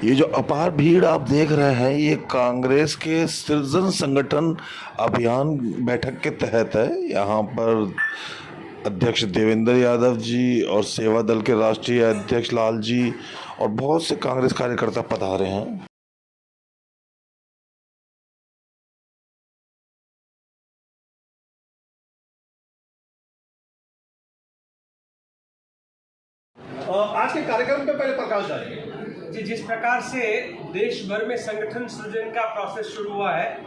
ये जो अपार भीड़ आप देख रहे हैं ये कांग्रेस के सृजन संगठन अभियान बैठक के तहत है। यहाँ पर अध्यक्ष देवेंद्र यादव जी और सेवा दल के राष्ट्रीय अध्यक्ष लाल जी और बहुत से कांग्रेस कार्यकर्ता पधारे हैं। आज के कार्यक्रम पे पहले प्रकाश डालेंगे जी। जिस प्रकार से देश भर में संगठन सृजन का प्रोसेस शुरू हुआ है,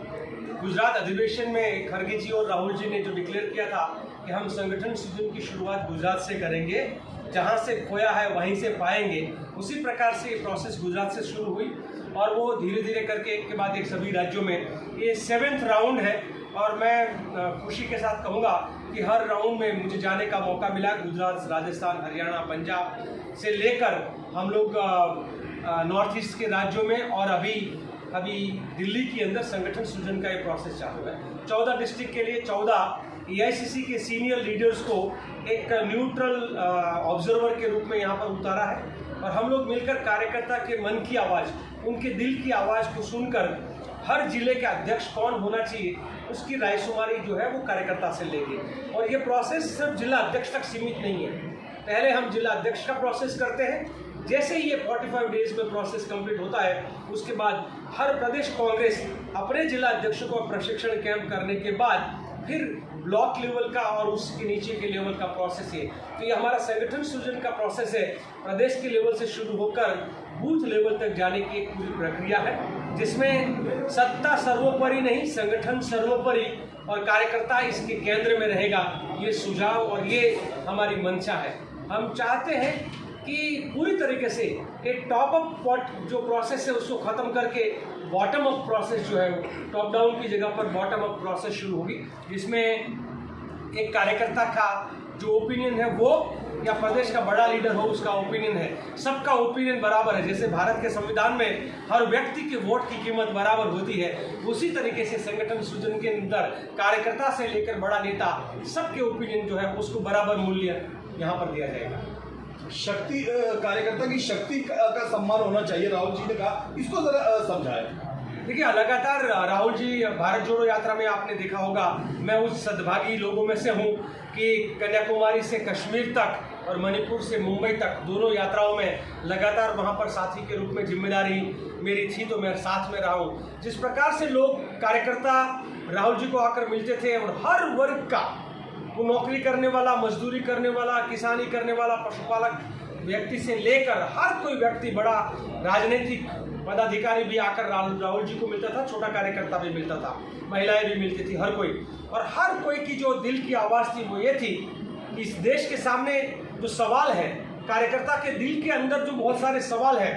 गुजरात अधिवेशन में खड़गे जी और राहुल जी ने जो डिक्लेयर किया था कि हम संगठन सृजन की शुरुआत गुजरात से करेंगे, जहां से खोया है वहीं से पाएंगे, उसी प्रकार से ये प्रोसेस गुजरात से शुरू हुई और वो धीरे धीरे करके एक के बाद एक सभी राज्यों में ये 7th राउंड है। और मैं खुशी के साथ कहूँगा कि हर राउंड में मुझे जाने का मौका मिला। गुजरात, राजस्थान, हरियाणा, पंजाब से लेकर हम लोग नॉर्थ ईस्ट के राज्यों में और अभी दिल्ली के अंदर संगठन सृजन का ये प्रोसेस चालू है। 14 डिस्ट्रिक्ट के लिए 14 एआईसीसी के सीनियर लीडर्स को एक न्यूट्रल ऑब्जर्वर के रूप में यहाँ पर उतारा है और हम लोग मिलकर कार्यकर्ता के मन की आवाज़, उनके दिल की आवाज़ को सुनकर हर जिले के अध्यक्ष कौन होना चाहिए उसकी रायशुमारी जो है वो कार्यकर्ता से लेंगे। और ये प्रोसेस सिर्फ जिला अध्यक्ष तक सीमित नहीं है। पहले हम जिला अध्यक्ष का प्रोसेस करते हैं, जैसे ही ये 45 डेज में प्रोसेस कंप्लीट होता है उसके बाद हर प्रदेश कांग्रेस अपने जिला अध्यक्षों को प्रशिक्षण कैंप करने के बाद फिर ब्लॉक लेवल का और उसके नीचे के लेवल का प्रोसेस है। तो ये हमारा संगठन सृजन का प्रोसेस है, प्रदेश के लेवल से शुरू होकर बूथ लेवल तक जाने की एक पूरी प्रक्रिया है, जिसमें सत्ता सर्वोपरि नहीं, संगठन सर्वोपरि और कार्यकर्ता इसके केंद्र में रहेगा। ये सुझाव और ये हमारी मंशा है। हम चाहते हैं कि पूरी तरीके से एक टॉप अप जो प्रोसेस है उसको ख़त्म करके बॉटम अप प्रोसेस जो है टॉप डाउन की जगह पर बॉटम अप प्रोसेस शुरू होगी, जिसमें एक कार्यकर्ता का जो ओपिनियन है वो या प्रदेश का बड़ा लीडर हो उसका ओपिनियन है, सबका ओपिनियन बराबर है। जैसे भारत के संविधान में हर व्यक्ति के वोट की कीमत बराबर होती है, उसी तरीके से संगठन सृजन के अंदर कार्यकर्ता से लेकर बड़ा नेता सबके ओपिनियन जो है उसको बराबर मूल्य यहाँ पर दिया जाएगा। शक्ति, कार्यकर्ता की शक्ति का सम्मान होना चाहिए, राहुल जी ने कहा, इसको जरा समझाएं। देखिए, लगातार राहुल जी भारत जोड़ो यात्रा में आपने देखा होगा, मैं उस सद्भागी लोगों में से हूँ कि कन्याकुमारी से कश्मीर तक और मणिपुर से मुंबई तक दोनों यात्राओं में लगातार वहाँ पर साथी के रूप में जिम्मेदारी मेरी थी, तो मैं साथ में रहा हूँ। जिस प्रकार से लोग कार्यकर्ता राहुल जी को आकर मिलते थे और हर वर्ग का, वो नौकरी करने वाला, मजदूरी करने वाला, किसानी करने वाला, पशुपालक व्यक्ति से लेकर हर कोई व्यक्ति, बड़ा राजनीतिक पदाधिकारी भी आकर राहुल जी को मिलता था, छोटा कार्यकर्ता भी मिलता था, महिलाएं भी मिलती थी, हर कोई। और हर कोई की जो दिल की आवाज़ थी वो ये थी कि इस देश के सामने जो सवाल है, कार्यकर्ता के दिल के अंदर जो बहुत सारे सवाल है,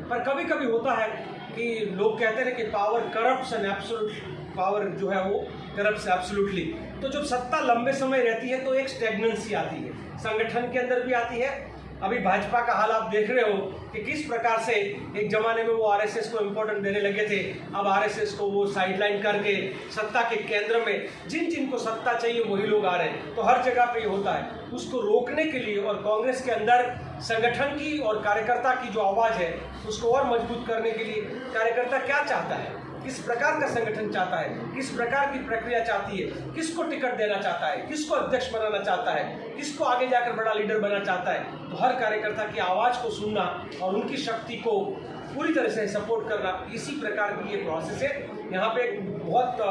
पर कभी कभी होता है कि लोग कहते हैं कि power corrupts and absolute power जो है वो करप्ट्स एब्सोल्युटली। तो जब सत्ता लंबे समय रहती है तो एक स्टैग्नेंसी आती है, संगठन के अंदर भी आती है। अभी भाजपा का हाल आप देख रहे हो कि किस प्रकार से एक जमाने में वो आरएसएस को इम्पोर्टेंट देने लगे थे, अब आरएसएस को वो साइडलाइन करके सत्ता के केंद्र में जिन को सत्ता चाहिए वही लोग आ रहे हैं। तो हर जगह पे ये होता है, उसको रोकने के लिए और कांग्रेस के अंदर संगठन की और कार्यकर्ता की जो आवाज़ है उसको और मजबूत करने के लिए कार्यकर्ता क्या चाहता है, किस प्रकार का संगठन चाहता है, किस प्रकार की प्रक्रिया चाहती है, किसको टिकट देना चाहता है, किसको अध्यक्ष बनाना चाहता है, किसको आगे जाकर बड़ा लीडर बनाना चाहता है, तो हर कार्यकर्ता की आवाज़ को सुनना और उनकी शक्ति को पूरी तरह से सपोर्ट करना, इसी प्रकार की ये प्रोसेस है। यहाँ पे एक बहुत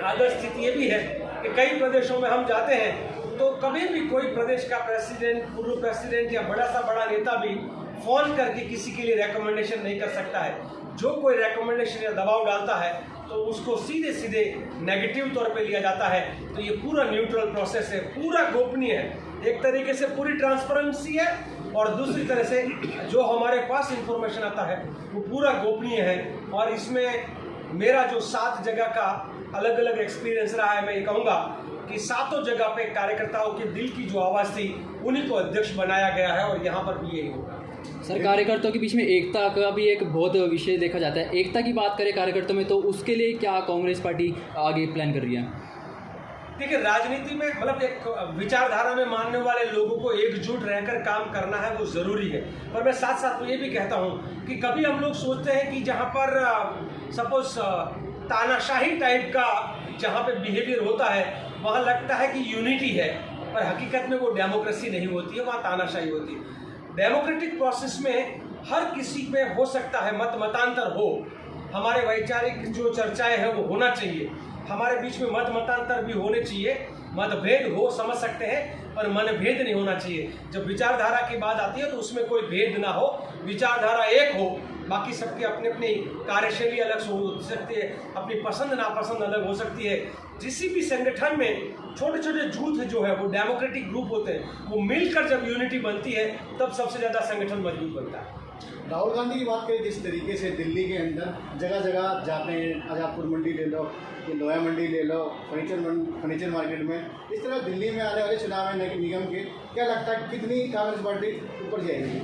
आदर्श स्थिति ये भी है कि कई प्रदेशों में हम जाते हैं तो कभी भी कोई प्रदेश का प्रेसिडेंट, पूर्व प्रेसिडेंट या बड़ा नेता भी फ़ोन करके किसी के लिए रिकमेंडेशन नहीं कर सकता है। जो कोई रिकमेंडेशन या दबाव डालता है तो उसको सीधे नेगेटिव तौर पे लिया जाता है। तो ये पूरा न्यूट्रल प्रोसेस है, पूरा गोपनीय है, एक तरीके से पूरी ट्रांसपेरेंसी है और दूसरी तरह से जो हमारे पास इंफॉर्मेशन आता है वो पूरा गोपनीय है। और इसमें मेरा जो 7 जगह का अलग अलग एक्सपीरियंस रहा है, मैं ये कहूँगा कि 7 जगह पे कार्यकर्ताओं के दिल की जो आवाज़ थी उन्हीं को अध्यक्ष बनाया गया है और यहाँ पर भी यही होगा। सर, कार्यकर्ताओं के बीच में एकता का भी एक बहुत विषय देखा जाता है। एकता की बात करें कार्यकर्ताओं में, तो उसके लिए क्या कांग्रेस पार्टी आगे प्लान कर रही है? देखिए, राजनीति में मतलब एक विचारधारा में मानने वाले लोगों को एकजुट रहकर काम करना है, वो ज़रूरी है। पर मैं साथ साथ ये भी कहता हूँ कि कभी हम लोग सोचते हैं कि जहाँ पर सपोज तानाशाही टाइप का जहाँ पे बिहेवियर होता है वहाँ लगता है कि यूनिटी है, पर हकीकत में वो डेमोक्रेसी नहीं होती है, वहाँ तानाशाही होती है। डेमोक्रेटिक प्रोसेस में हर किसी में हो सकता है मत मतांतर हो, हमारे वैचारिक जो चर्चाएं हैं वो होना चाहिए, हमारे बीच में मत मतांतर भी होने चाहिए, मतभेद हो समझ सकते हैं, पर मनभेद नहीं होना चाहिए। जब विचारधारा की बात आती है तो उसमें कोई भेद ना हो, विचारधारा एक हो, बाकी सबकी अपनी अपनी कार्यशैली अलग हो सकती है, अपनी पसंद नापसंद अलग हो सकती है। किसी भी संगठन में छोटे छोटे जूथ जो है वो डेमोक्रेटिक ग्रुप होते हैं, वो मिलकर जब यूनिटी बनती है तब सबसे ज़्यादा संगठन मजबूत बनता है। राहुल गांधी की बात करें, जिस तरीके से दिल्ली के अंदर जगह जगह जाते हैं, आजादपुर मंडी ले लो, लोया मंडी ले लो, फर्नीचर मार्केट में, इस तरह दिल्ली में आने वाले चुनाव निगम के क्या लगता है कितनी कांग्रेस पार्टी ऊपर जाएगी?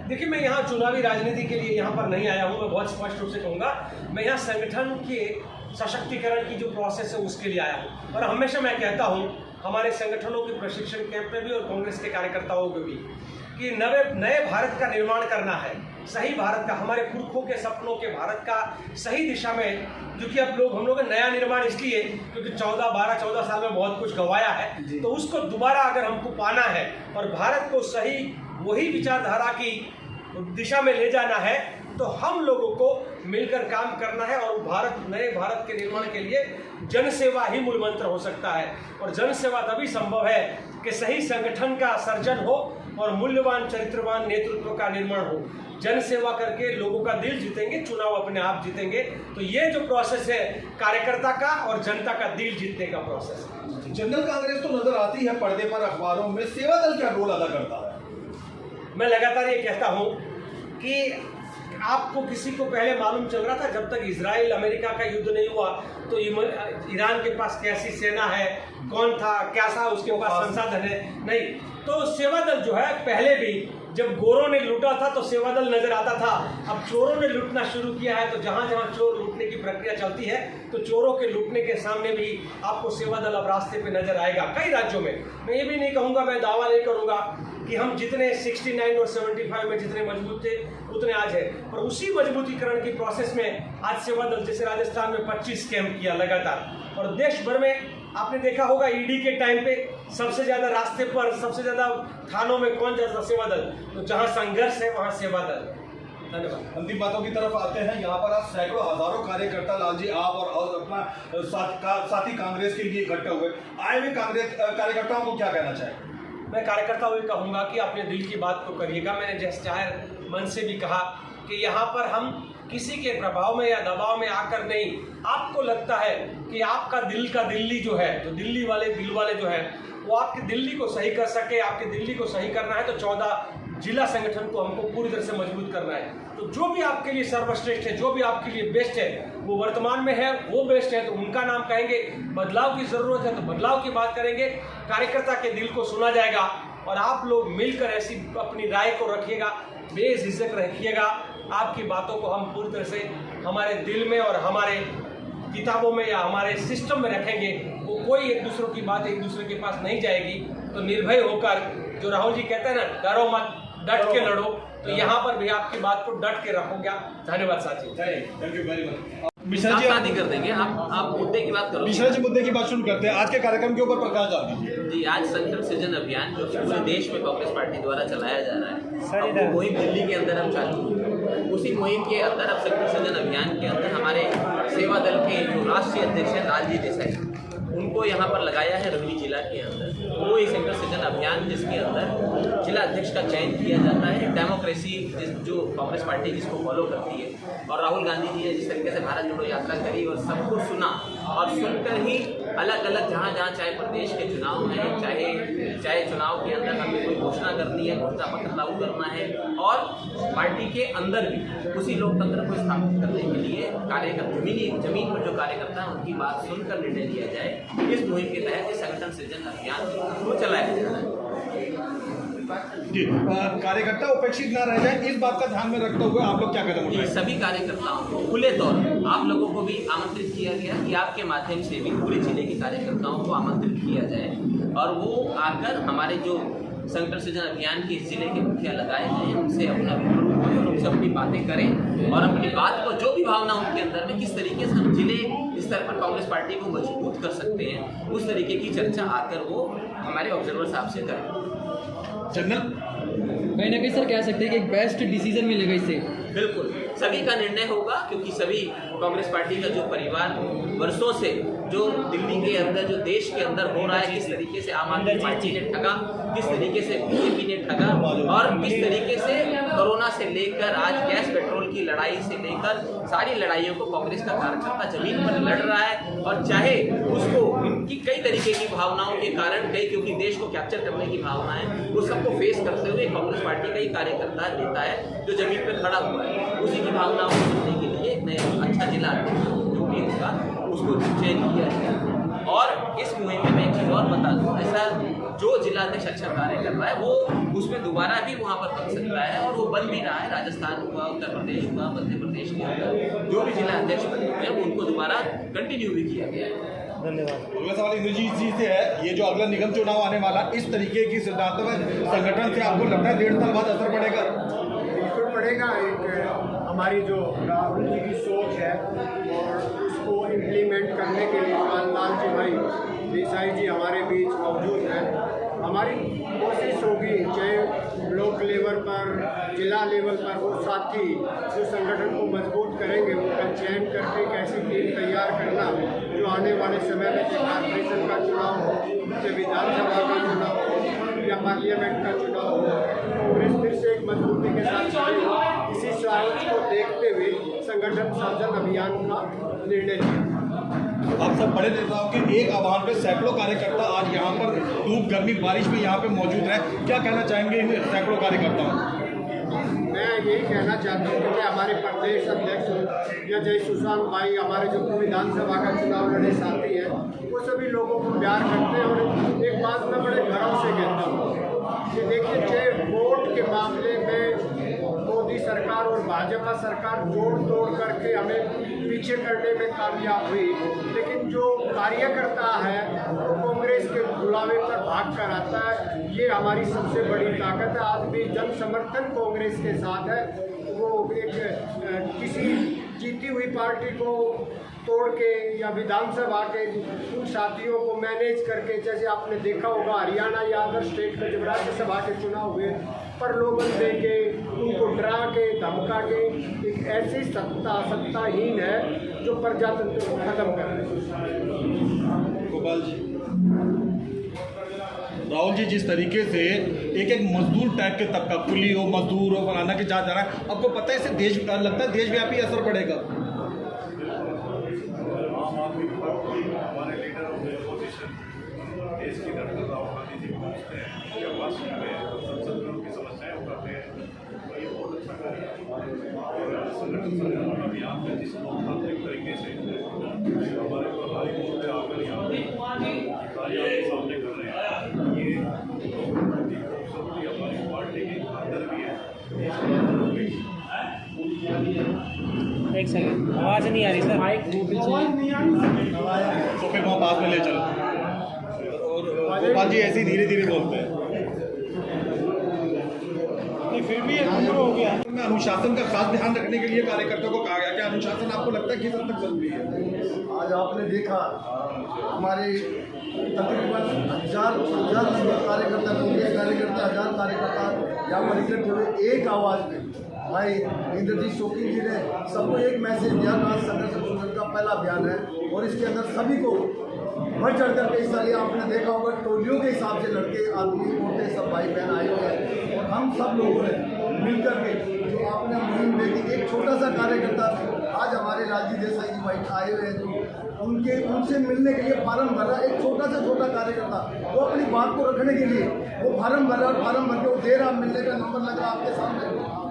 देखिए, मैं यहाँ चुनावी राजनीति के लिए यहाँ पर नहीं आया हूँ, मैं बहुत स्पष्ट रूप से कहूँगा, मैं यहाँ संगठन के सशक्तिकरण की जो प्रोसेस है उसके लिए आया हूँ। और हमेशा मैं कहता हूँ हमारे संगठनों के प्रशिक्षण कैंप में भी और कांग्रेस के कार्यकर्ताओं में भी कि नए भारत का निर्माण करना है, सही भारत का, हमारे पुरखों के सपनों के भारत का सही दिशा में, क्योंकि अब हम लोग नया निर्माण इसलिए क्योंकि 14 साल में बहुत कुछ गंवाया है, तो उसको दोबारा अगर हमको पाना है और भारत को सही वही विचारधारा की दिशा में ले जाना है तो हम लोगों को मिलकर काम करना है। और नए भारत के निर्माण के लिए जनसेवा ही मूल मंत्र हो सकता है, और जनसेवा तभी संभव है कि सही संगठन का सर्जन हो और मूल्यवान चरित्रवान नेतृत्व का निर्माण हो। जनसेवा करके लोगों का दिल जीतेंगे, चुनाव अपने आप जीतेंगे। तो ये जो प्रोसेस है कार्यकर्ता का और जनता का दिल जीतने का प्रोसेस है। जनरल कांग्रेस तो नजर आती है पर्दे पर अखबारों में, सेवा दल क्या रोल अदा करता है? मैं लगातार ये कहता हूँ कि आपको किसी को पहले मालूम चल रहा था, जब तक इजराइल अमेरिका का युद्ध नहीं हुआ तो ईरान के पास कैसी सेना है, कौन था, कैसा उसके पास संसाधन है, नहीं। तो सेवा दल जो है पहले भी जब गोरों ने लूटा था तो सेवा दल नजर आता था, अब चोरों ने लूटना शुरू किया है तो जहां जहां चोर लूटने की प्रक्रिया चलती है तो चोरों के लूटने के सामने भी आपको सेवा दल अब रास्ते पे नजर आएगा कई राज्यों में। मैं ये भी नहीं कहूँगा, मैं दावा नहीं करूँगा कि हम जितने 69 और 75 में जितने मजबूत थे उतने आज है, पर उसी मजबूतीकरण की प्रोसेस में आज सेवा दल जैसे राजस्थान में 25 कैंप किया लगातार, और देश भर में आपने देखा होगा ईडी के टाइम पे सबसे ज्यादा रास्ते पर, सबसे ज्यादा थानों में कौन जाता? सेवा दल। तो जहां संघर्ष है वहां सेवा दल। धन्यवाद। अंतिम बातों की तरफ आते हैं। यहाँ पर आप सैकड़ों हजारों कार्यकर्ता, लालजी आप और अपना साथी कांग्रेस के लिए इकट्ठे हुए, आए हुए कांग्रेस कार्यकर्ताओं को क्या कहना चाहेंगे? मैं कार्यकर्ताओं को कहूँगा कि अपने दिल की बात को करिएगा। मैंने जैसे जाहिर मन से भी कहा कि यहाँ पर हम किसी के प्रभाव में या दबाव में आकर नहीं, आपको लगता है कि आपका दिल का दिल्ली जो है, तो दिल्ली वाले दिल वाले जो है वो आपकी दिल्ली को सही कर सके, आपकी दिल्ली को सही करना है तो 14 जिला संगठन को हमको पूरी तरह से मजबूत करना है। तो जो भी आपके लिए सर्वश्रेष्ठ है, जो भी आपके लिए बेस्ट है, वो वर्तमान में है, वो बेस्ट है तो उनका नाम कहेंगे। बदलाव की जरूरत है तो बदलाव की बात करेंगे। कार्यकर्ता के दिल को सुना जाएगा और आप लोग मिलकर ऐसी अपनी राय को रखिएगा, बेझिझक रखिएगा। आपकी बातों को हम पूरी तरह से हमारे दिल में और हमारे किताबों में या हमारे सिस्टम में रखेंगे। वो कोई एक दूसरों की बात एक दूसरे के पास नहीं जाएगी। तो निर्भय होकर, जो राहुल जी कहते हैं ना, डरो मत, डट के लड़ो, तो यहाँ पर भी आपकी बात को डट के रखोगे। धन्यवाद साथी। Thank you very much. Mishra ji शादी कर देंगे। आप मुद्दे की बात करो। मिश्रा जी मुद्दे की बात शुरू करते हैं। आज के कार्यक्रम के ऊपर प्रकाश डालिए। जी, आज संगठन सृजन अभियान जो पूरे देश में कांग्रेस पार्टी द्वारा चलाया जा रहा है, अब वो मुहिम दिल्ली के अंदर हम चालू, उसी मुहिम के अंदर अब संगठन सृजन अभियान के अंदर हमारे सेवा दल के जो राष्ट्रीय अध्यक्ष हैं लालजी देसाई, उनको यहाँ पर लगाया है रोहिणी जिला के अंदर। वो एक सेक्टर सृजन अभियान जिसके अंदर जिला अध्यक्ष का चयन किया जाता है। डेमोक्रेसी जो कांग्रेस पार्टी जिसको फॉलो करती है, और राहुल गांधी जी ने जिस तरीके से भारत जोड़ो यात्रा करी और सबको सुना, और सुनकर ही अलग अलग जहाँ चाहे प्रदेश के चुनाव हैं, चाहे चुनाव के अंदर हमें कोई घोषणा करनी है, घोषणा पत्र लागू करना है, और पार्टी के अंदर भी उसी लोकतंत्र को स्थापित करने के लिए जमीन पर जो कार्यकर्ता हैं उनकी बात सुनकर निर्णय लिया जाए। इस मुहिम के तहत संगठन सृजन अभियान को चलाया जा रहा है। इम्पैक्ट। जी कार्यकर्ता उपेक्षित ना रह जाए, इस बात का ध्यान में रखते हुए आप लोग क्या कदम कि उठाएंगे? सभी कार्यकर्ताओं को खुले तौर पर आप लोगों को भी आमंत्रित किया गया कि आपके माध्यम से भी पूरे जिले के कार्यकर्ताओं को आमंत्रित किया जाए और वो आकर हमारे जो संगठन सृजन अभियान के इस जिले के मुखिया लगाए गए हैं उनसे अपना रूबरू हुए और उनसे अपनी बातें करें और अपनी बात को जो भी भावना उनके अंदर में किस तरीके से हम जिले स्तर पर कांग्रेस पार्टी को मजबूत कर सकते हैं उस तरीके की चर्चा आकर वो हमारे ऑब्जर्वर साहब से करें। जनरल कहीं ना कहीं सर कह सकते हैं कि एक बेस्ट डिसीजन मिलेगा इससे। बिल्कुल सभी का निर्णय होगा क्योंकि सभी कांग्रेस पार्टी का जो परिवार वर्षों से जो दिल्ली के अंदर जो देश के अंदर हो रहा है किस तरीके से आम आदमी पार्टी ने ठगा, किस तरीके से बीजेपी ने ठगा और किस तरीके से कोरोना से लेकर आज गैस पेट्रोल की लड़ाई से लेकर सारी लड़ाइयों को कांग्रेस का कार्यकर्ता जमीन पर लड़ रहा है और चाहे उसको इनकी कई तरीके की भावनाओं के कारण कई क्योंकि देश को कैप्चर करने की भावना है वो सबको फेस करते हुए कांग्रेस पार्टी का ही कार्यकर्ता नेता है जो जमीन पर खड़ा हुआ है उसी की भावनाओं को सुनने के लिए एक नया अच्छा जिला जो भी होगा उसको चयन किया गया। और इस मुहिम में मैं एक चीज़ और बता दूँ, ऐसा जो जिलाध्यक्ष अच्छा कार्य कर रहा है वो उसमें दोबारा भी वहाँ पर बन सकता है और वो बन भी रहा है। राजस्थान हुआ, उत्तर प्रदेश हुआ, मध्य प्रदेश के अंदर जो भी जिला अध्यक्ष बने हुए हैं उनको दोबारा कंटिन्यू भी किया गया है। अगला सवाल इंद्रजीत जी से है, ये जो अगला निगम चुनाव आने वाला इस तरीके की सिद्धांतों में संगठन से आपको लगता है 1.5 साल बाद असर पड़ेगा? बिल्कुल पड़ेगा। एक हमारी जो राहुल जी की सोच है और उसको इम्प्लीमेंट करने के लिए लाल जी भाई देसाई जी हमारे बीच मौजूद हैं। हमारी कोशिश होगी चाहे ब्लॉक लेवल पर जिला लेवल पर वो साथी जो संगठन को मजबूत करेंगे उनका चयन करके एक ऐसी टीम तैयार करना जो आने वाले समय में चाहे कॉर्पोरेशन का चुनाव हो, चाहे विधानसभा का चुनाव हो या पार्लियामेंट का चुनाव हो, कांग्रेस फिर से एक मजबूती के साथ चले हो। इसी सोच को देखते हुए संगठन सृजन अभियान का निर्णय लिया। आप सब बड़े नेताओं के एक आह्वान पे सैकड़ों कार्यकर्ता आज यहाँ पर धूप गर्मी बारिश में यहाँ पे मौजूद है, क्या कहना चाहेंगे इन सैकड़ों कार्यकर्ताओं? मैं यही कहना चाहता हूँ कि हमारे प्रदेश अध्यक्ष या जय सुशांत भाई हमारे जो विधानसभा का चुनाव लड़े साथी हैं वो सभी लोगों को प्यार करते हैं और एक बात मैं बड़े गर्व से कहता हूँ कि देखिए चाहे वोट के मामले में मोदी सरकार और भाजपा सरकार जोड़ तोड़ करके हमें पीछे करने में कामयाब हुई, लेकिन जो कार्यकर्ता है वो कांग्रेस के बुलावे पर भाग कर आता है। ये हमारी सबसे बड़ी ताकत है। आज भी जन समर्थन कांग्रेस के साथ है। वो एक किसी जीती हुई पार्टी को तोड़ के या विधानसभा के उन साथियों को मैनेज करके, जैसे आपने देखा होगा हरियाणा या अदर स्टेट में जब राज्यसभा के चुनाव हुए प्रलोभन दे के उनको डरा के धमका के एक ऐसी सत्ताहीन है जो प्रजातंत्र को खत्म कर रही है। गोपाल जी, राहुल जी जिस तरीके से एक मजदूर टाइप के तबका कुली हो मजदूर हो फलाना के जहाँ जा रहा है, आपको पता है इससे देश लगता है देशव्यापी असर पड़ेगा? हमारे लीडर ऑफ द अपोजिशन देश की धड़कन राहुल गांधी जी पहुँचते हैं या वाशिंगटन में संसद में उनकी समस्याएं उठाते हैं तो ये बहुत अच्छा कार्य है। संगठन अभियान में जिस लोकतांत्रिक तरीके से हमारे प्रभारी महोदय आकर यहाँ के सामने कर रहे हैं, ये खूबसूरती हमारी पार्टी के अंदर भी है। एक सेकंड, आवाज़ नहीं आ रही सर, माइक तो फिर वहाँ पास में ले चलो। और गोपाल जी ऐसे ही धीरे धीरे बोलते हैं। फिर भी हो गया। अनुशासन का खास ध्यान रखने के लिए कार्यकर्ताओं को कहा गया, क्या अनुशासन आपको लगता है किस हद तक जरूरी है? आज आपने देखा हमारे तकरीबन हजार कार्यकर्ता कांग्रेस कार्यकर्ता 1000 कार्यकर्ता यहाँ पर इकट्ठे हुए एक आवाज़ में। भाई इंद्रजीत शोकीन जी ने सबको एक मैसेज दिया कि संगठन का पहला अभियान है और इसके अंदर सभी को बढ़ चढ़ करके हिस्सा लिया। आपने देखा होगा टोलियों के हिसाब से लड़के आदमी मोटे सब भाई बहन आए हुए हैं और हम सब लोगों ने मिलकर के जो आपने मुहिम देखी, एक छोटा सा कार्यकर्ता आज हमारे लालजी देसाई जी भाई आए हुए हैं जो उनसे मिलने के लिए फार्म भर रहा है। एक छोटा से छोटा कार्यकर्ता वो अपनी बात को रखने के लिए वो फार्म भर रहा है, फार्म भर के वो दे रहा, मिलने का नंबर लग रहा आपके सामने।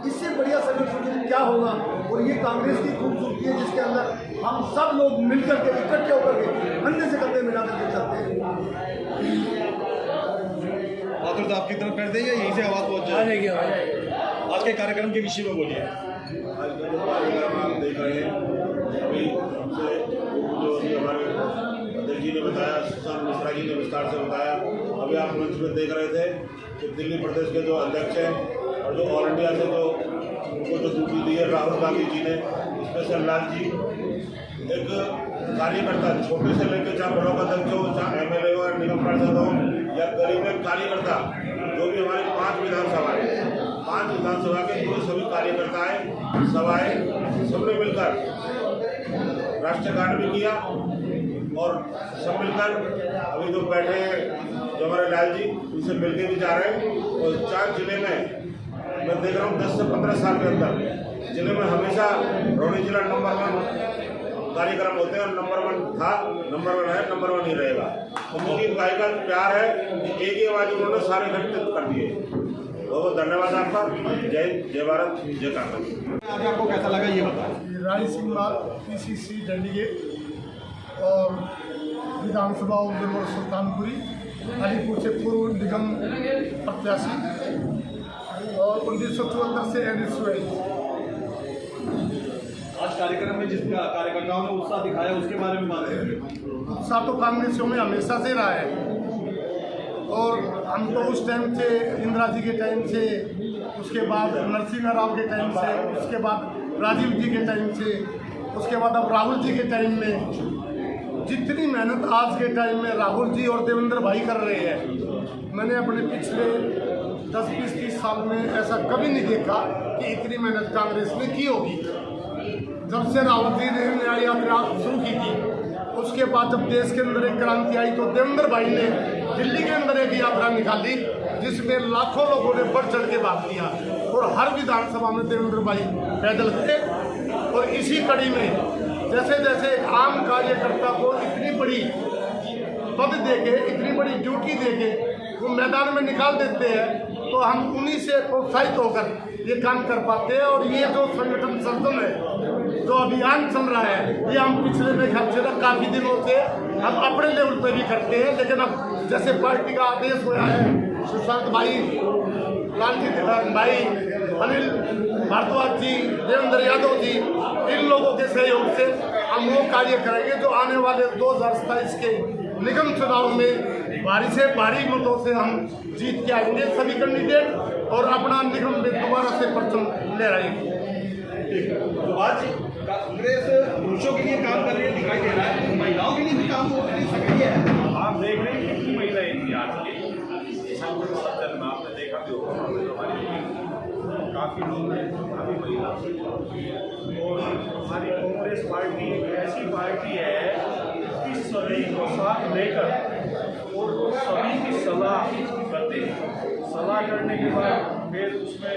इससे बढ़िया संगठन क्या होगा? और ये कांग्रेस की खूबसूरती है जिसके अंदर हम सब लोग मिलकर के इकट्ठे होकर के कंधे से कंधे मिला करके चलते हैं। मात्र तो आपकी तरफ कर दें या यहीं से आवाज़ पहुँच जाएगी? आज के कार्यक्रम के विषय में बोलिए। आज का जो कार्यक्रम आप देख रहे हैं, अभी हमसे जो अभी हमारे अध्यक्ष जी ने बताया, सुशांत मिश्रा जी ने विस्तार से बताया। अभी आप मंच में देख रहे थे कि दिल्ली प्रदेश के जो अध्यक्ष हैं और जो ऑल इंडिया से जो उनको जो ड्यूटी दी है राहुल गांधी जी ने, स्पेशल लाल जी, एक कार्यकर्ता छोटे से लेकर चाहे ब्लॉक अध्यक्ष हो, चाहे MLA हो, निगम पार्षद हो या गरीब एक कार्यकर्ता, जो भी हमारी 5 विधानसभा है, 5 विधानसभा के जो सभी कार्यकर्ता है, सभाएं सबने मिलकर राष्ट्रगान भी किया और सब मिलकर अभी जो बैठे हैं जो हमारे लाल जी, उनसे मिलके भी जा रहे हैं। और 4 जिले में मैं देख रहा हूँ 10 से 15 साल के अंदर जिले में हमेशा रौनी जिला नंबर 1 कार्यक्रम होते हैं और नंबर 1 था, नंबर 1 है, नंबर 1 ही रहेगा। उनकी इकाई का प्यार है कि एक ही आवाज़ उन्होंने सारे घटित कर दिए। बहुत बहुत धन्यवाद आपका। जय भारत, जय कांग्रेस। आज आपको कैसा लगा ये बताएं। राय सिंह लाल PCC डेलीगेट और विधानसभा उम्मीदवार सुल्तानपुरी अलीपुर से पूर्व निगम प्रत्याशी और 1974 से NSUL। आज कार्यक्रम में जिस कार्यकर्ताओं ने उत्साह दिखाया उसके बारे में बात करें। उत्साह तो कांग्रेसियों में हमेशा से रहा है और हम तो उस टाइम से इंदिरा जी के टाइम से, उसके बाद नरसिंह राव के टाइम से, उसके बाद राजीव जी के टाइम से, उसके बाद अब राहुल जी के टाइम में, जितनी मेहनत आज के टाइम में राहुल जी और देवेंद्र भाई कर रहे हैं, मैंने अपने पिछले 10, 20, 30 साल में ऐसा कभी नहीं देखा कि इतनी मेहनत कांग्रेस ने की होगी। जब से राहुल जी ने न्याय यात्रा शुरू की थी, उसके बाद जब देश के अंदर एक क्रांति आई तो देवेंद्र भाई ने दिल्ली के अंदर एक यात्रा निकाली जिसमें लाखों लोगों ने बढ़ चढ़ के भाग लिया और हर विधानसभा में देवेंद्र भाई पैदल गए। और इसी कड़ी में जैसे जैसे आम कार्यकर्ता को इतनी बड़ी पद देके, इतनी बड़ी ड्यूटी देके वो मैदान में निकाल देते हैं तो हम उन्हीं से प्रोत्साहित होकर ये काम कर पाते हैं। और ये जो संगठन सर्जन है, जो अभियान चल रहा है, ये हम पिछले मेरे ख्याल से काफ़ी दिनों से हम अपने लेवल पे भी करते हैं। लेकिन अब जैसे पार्टी का आदेश हुआ है, सुशांत भाई, लालजी भाई, अनिल भारद्वाज जी, देवेंद्र यादव जी, इन लोगों के सहयोग से हम वो कार्य करेंगे जो आने वाले 2027 के निगम चुनाव में भारी से भारी मतों से हम जीत के आएंगे सभी कैंडिडेट और अपना निगम में दोबारा से परचम लहराएंगे। तो आज कांग्रेस पुरुषों के लिए काम कर रही है दिखाई दे रहा है, महिलाओं के लिए भी काम हो सकती है। आप देख रहे हैं कितनी महिलाएं थी आज के सदन में, आपने देखा भी होगा हमारे काफ़ी लोग हैं, काफ़ी महिला। और हमारी कांग्रेस पार्टी एक ऐसी पार्टी है कि सभी को साथ लेकर और सभी की सलाह करते हैं। सलाह करने के बाद फिर उसमें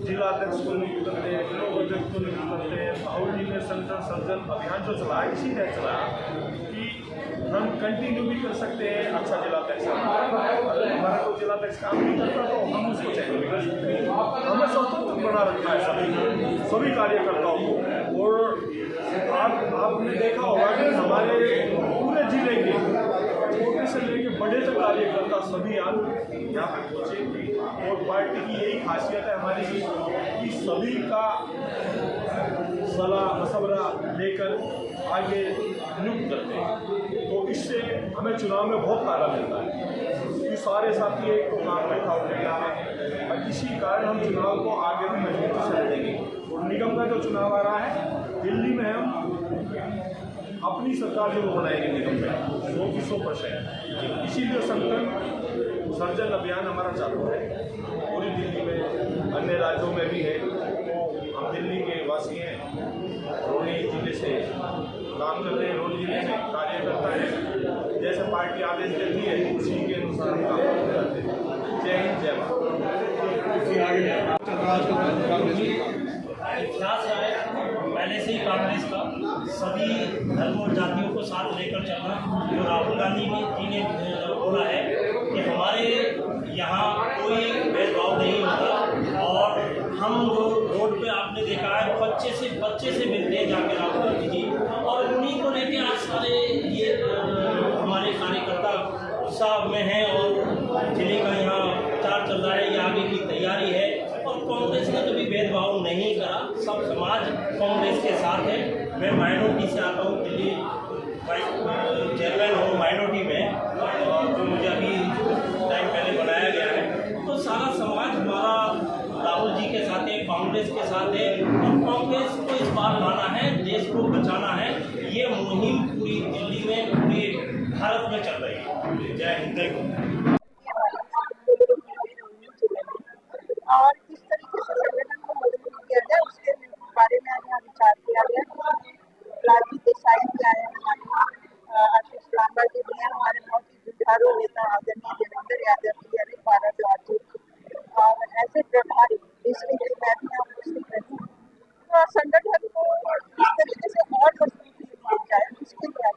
जिला अध्यक्ष को नियुक्त करते हैं, ब्लॉक अध्यक्ष को नियुक्त करते हैं। राहुल जी ने संगठन सर्जन अभियान जो चलाया, इसी तरह चलाया कि हम कंटिन्यू भी कर सकते हैं। अच्छा जिला अध्यक्ष अगर हमारा कोई जिला अध्यक्ष काम नहीं करता तो हम उसको चेंज भी कर सकते हैं। हमें स्वतंत्र बना रखा है सभी कार्यकर्ताओं को। और आपने देखा होगा कि हमारे पूरे जिले के छोटे से लेकर बड़े तक कार्यकर्ता सभी यहाँ पे पहुँचे। और पार्टी की यही खासियत है हमारी कि सभी का सलाह मशवरा लेकर आगे नियुक्त करते हैं। तो इससे हमें चुनाव में बहुत फायदा मिलता है कि सारे साथी एक तो काम बैठा उठेगा और इसी कारण हम चुनाव को आगे भी मजबूती से लड़ेंगे। और निगम का जो चुनाव आ रहा है दिल्ली में, हम अपनी सरकार जो बनाएंगे निगम में 100%। इसीलिए संगठन सर्जन अभियान हमारा चालू है पूरी दिल्ली में, अन्य राज्यों में भी है। तो हम दिल्ली के वासी हैं, रोहनी जिले से काम करते हैं, रोहनी जिले से कार्य करता है। जैसे पार्टी आदेश देती है उसी के अनुसार हम काम करते हैं। जय हिंद, जय भारत। इतिहास रहा है पहले से ही कांग्रेस का, सभी धर्म और जातियों को साथ लेकर चलना। जो राहुल गांधी जी ने बोला है कि हमारे यहाँ कोई भेदभाव नहीं होता और हम जो रोड पे आपने देखा है बच्चे से मिलते हैं जाके राहुल गांधी जी, और उन्हीं को लेके आज सारे ये हमारे कार्यकर्ता उत्साह में हैं और जिले का यहाँ सब समाज कांग्रेस के साथ है। मैं माइनॉरिटी से आता हूँ, दिल्ली चेयरमैन हूँ माइनॉरिटी में, तो मुझे अभी टाइम पहले बनाया गया है। तो सारा समाज हमारा राहुल जी के साथ है, कांग्रेस के साथ है, और कांग्रेस को इस बार लाना है, देश को बचाना है। ये मुहिम पूरी दिल्ली में, पूरे भारत में चल रही है। जय हिंद, जय गौ। और किस तरीके से संगठन को मजबूत किया जाए उसके बारे में आज यहाँ विचार किया गया। राजीव देसाई जी आए हैं, आशीष लांबा जी भी हैं, हमारे बहुत ही जुझारू नेता आदरणीय देवेंद्र यादव जी, अनिल भारद्वाज जी, और ऐसे प्रभारी इसलिए मैं भी यहाँ उपस्थित रही हूँ। तो संगठन को किस तरीके से और मजबूती दी जाए उसके लिए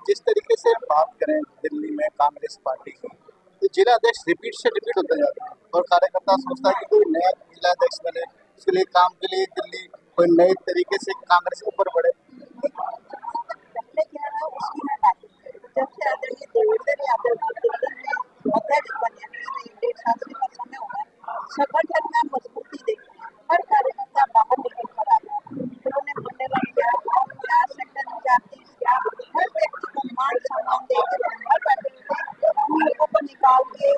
जिस तरीके से बात करें दिल्ली में कांग्रेस पार्टी की, तो जिला अध्यक्ष रिपीट से रिपीट होते जाते हैं और कार्यकर्ता सोचता है कि कोई नया जिला अध्यक्ष बने, उसके लिए काम के लिए दिल्ली कोई नए तरीके से कांग्रेस ऊपर बढ़े। पहले क्या है उसकी मैं बात जब से आदरणीय देवेंद्र यादव जी दिल्ली में अध्यक्ष बने, पिछले 1.5 साल से समय हुआ, संगठन में मजबूती देखी, हर कार्यकर्ता बाहर निकल कर आया, उन्होंने मंडल किया, क्या सेक्टर जाति, हर व्यक्ति को मान सम्मान देकर हर लोगों को निकाल के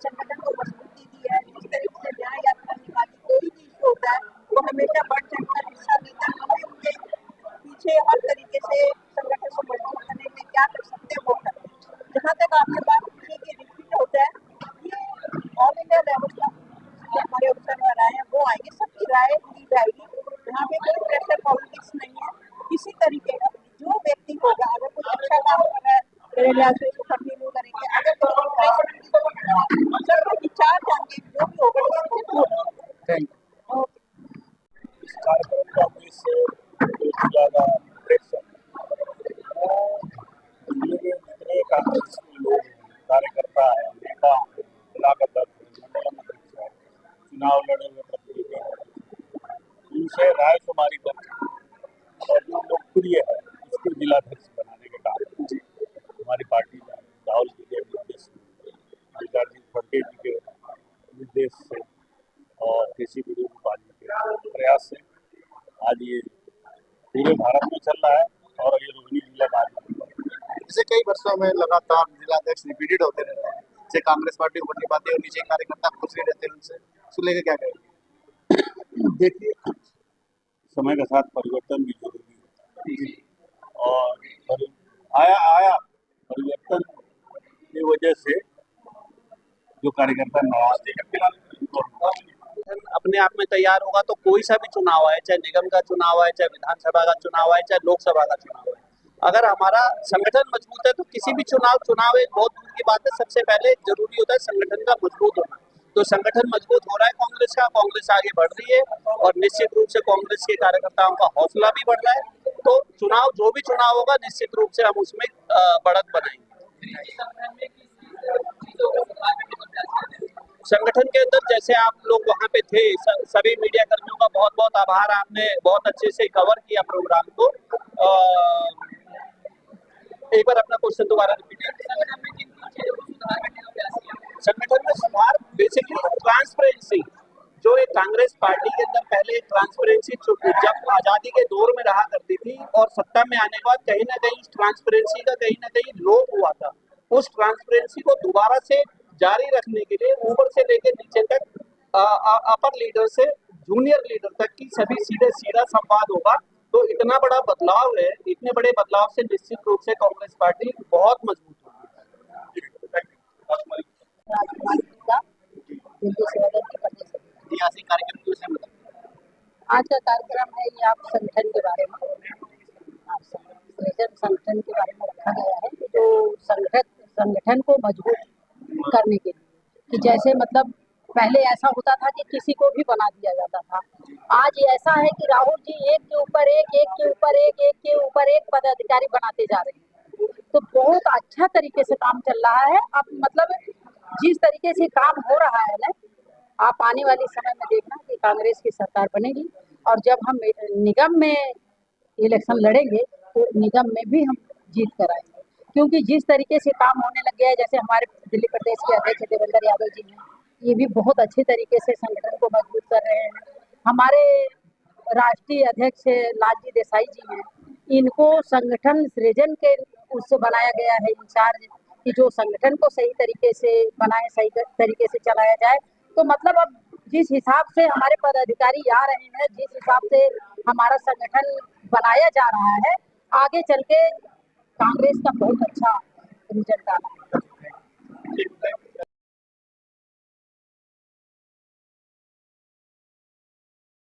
संगठन को मजबूती दी है। जिस तरीके से न्याय यात्रा निकाली, कोई भी इशू होता है वो हमेशा बढ़ चढ़कर हिस्सा लेता है, हमें उनके पीछे हर तरीके से संगठन को मजबूत करने में क्या कर सकते हैं वो करते हैं। जहाँ तक आपके पास पूछे कि रिपीट होता है, ये ऑल इंडिया लेवल का हमारे ऑब्जर्वर आए हैं, वो आएंगे, सबकी राय ली जाएगी। यहाँ पे कोई प्रेशर पॉलिटिक्स नहीं है किसी तरीके का। जो व्यक्ति होगा, अगर कोई अच्छा काम कर रहा है मेरे लिहाज से इसको कंटिन्यू करेंगे, अगर कोई विचार जाएंगे जो भी होगा। Thank you. इस कार्यक्रम का उद्देश्य ज़्यादा दिल्ली में जितने कांग्रेस के लोग कार्यकर्ता है, नेता है, जिला अध्यक्ष, मंडल अध्यक्ष है, चुनाव लड़े हुए प्रतिनिधि हैं, उनसे राय शुमारी करके और जो लोकप्रिय है उसको जिलाध्यक्ष बनाने के काम हमारी पार्टी में राहुल जी के निर्देश से, मल्लिकार्जुन खड़गे जी के निर्देश से और केसी वेणुगोपाल जी के प्रयास से आज ये पूरे भारत में चल रहा है और ये रोहिणी जिला राज्य जैसे कई वर्षों में लगातार जिलाध्यक्ष रिपीटेड होते रहते हैं, जैसे कांग्रेस पार्टी ऊपर नहीं पाती और नीचे कार्यकर्ता खुश नहीं रहते, उनसे उसको लेकर क्या कहेंगे? देखिए, समय के साथ परिवर्तन भी जरूरी है और आया परिवर्तन की वजह से जो कार्यकर्ता नाराज अपने आप में तैयार होगा तो कोई सा भी चुनाव आए, चाहे निगम का चुनाव आए, चाहे विधानसभा का चुनाव आए, चाहे लोकसभा का चुनाव आए, अगर हमारा संगठन मजबूत है तो किसी भी चुनाव एक बहुत दूर की बात है, सबसे पहले जरूरी होता है संगठन का मजबूत होना। तो संगठन मजबूत हो रहा है कांग्रेस का, कांग्रेस आगे बढ़ रही है और निश्चित रूप से कांग्रेस के कार्यकर्ताओं का हौसला भी बढ़ रहा है। तो चुनाव जो भी चुनाव होगा निश्चित रूप से हम उसमें बढ़त बनाएंगे। संगठन के अंदर जैसे आप लोग वहाँ पे थे, सभी मीडिया कर्मियों का बहुत बहुत आभार, आपने बहुत अच्छे से कवर किया प्रोग्राम को। एक बार अपना क्वेश्चन दोबारा रिपीट। संगठन में सुधार बेसिकली ट्रांसपेरेंसी, जो एक कांग्रेस पार्टी के अंदर पहले ट्रांसपेरेंसी जब आजादी के दौर में रहा करती थी और सत्ता में आने के बाद कहीं ना कहीं ट्रांसपेरेंसी का कहीं ना कहीं लोप हुआ था, उस ट्रांसपेरेंसी को दोबारा से जारी रखने के लिए ऊपर से लेकर नीचे तक अपर लीडर से जूनियर लीडर तक की सभी सीधा संवाद होगा। तो इतना बड़ा बदलाव है, इतने बड़े बदलाव से निश्चित रूप से कांग्रेस पार्टी बहुत मजबूत होगी। आज का कार्यक्रम है ये आप संगठन के बारे में, संगठन के बारे में रखा गया है, जो संगठन को मजबूत करने के लिए, कि जैसे मतलब पहले ऐसा होता था कि किसी को भी बना दिया जाता था, आज ऐसा है कि राहुल जी एक के ऊपर एक पदाधिकारी बनाते जा रहे हैं। तो बहुत अच्छा तरीके से काम चल रहा है। अब मतलब जिस तरीके से काम हो रहा है ना, आप आने वाले समय में देखना कि कांग्रेस की सरकार बनेगी और जब हम निगम में इलेक्शन लड़ेंगे तो निगम में भी हम जीत कर आएंगे, क्योंकि जिस तरीके से काम होने लग गया है, जैसे हमारे दिल्ली प्रदेश के अध्यक्ष देवेंद्र यादव जी हैं, ये भी बहुत अच्छे तरीके से संगठन को मजबूत कर रहे हैं। हमारे राष्ट्रीय अध्यक्ष लालजी देसाई जी हैं, इनको संगठन सृजन के उससे बनाया गया है इंचार्ज, कि जो संगठन को सही तरीके से बनाए, सही तरीके से चलाया जाए। तो मतलब अब जिस हिसाब से हमारे पदाधिकारी आ रहे हैं, जिस हिसाब से हमारा संगठन बनाया जा रहा है, आगे चल के कांग्रेस का बहुत अच्छा रिजल्ट आना है।